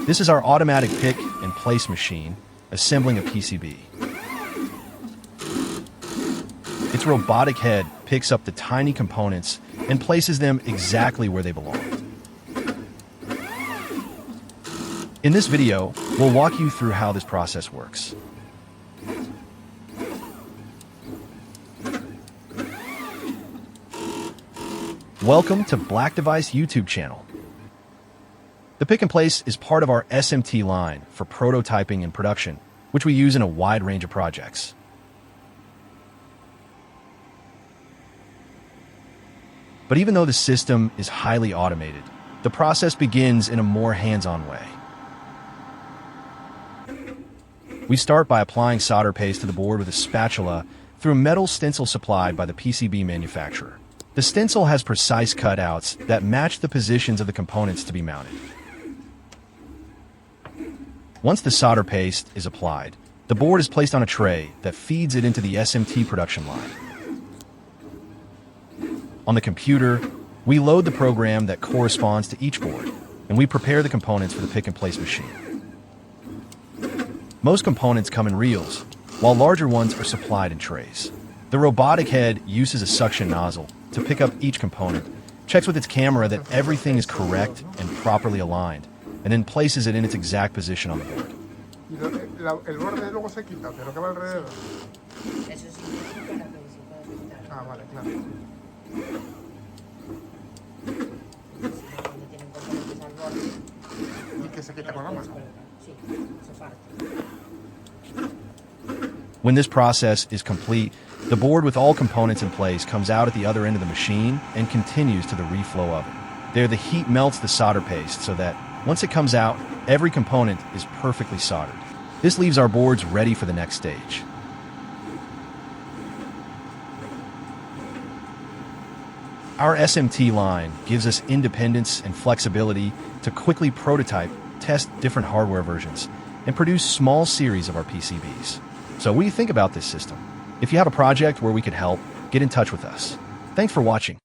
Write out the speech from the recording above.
This is our automatic pick and place machine, assembling a PCB. Its robotic head picks up the tiny components and places them exactly where they belong. In this video, we'll walk you through how this process works. Welcome to blackdevice YouTube channel. The pick and place is part of our SMT line for prototyping and production, which we use in a wide range of projects. But even though the system is highly automated, the process begins in a more hands-on way. We start by applying solder paste to the board with a spatula through a metal stencil supplied by the PCB manufacturer. The stencil has precise cutouts that match the positions of the components to be mounted. Once the solder paste is applied, the board is placed on a tray that feeds it into the SMT production line. On the computer, we load the program that corresponds to each board, and we prepare the components for the pick-and-place machine. Most components come in reels, while larger ones are supplied in trays. The robotic head uses a suction nozzle to pick up each component, checks with its camera that everything is correct and properly aligned, and then places it in its exact position on the board. When this process is complete, the board with all components in place comes out at the other end of the machine and continues to the reflow oven. There, the heat melts the solder paste so that, once it comes out, every component is perfectly soldered. This leaves our boards ready for the next stage. Our SMT line gives us independence and flexibility to quickly prototype, test different hardware versions, and produce small series of our PCBs. So what do you think about this system? If you have a project where we could help, get in touch with us. Thanks for watching.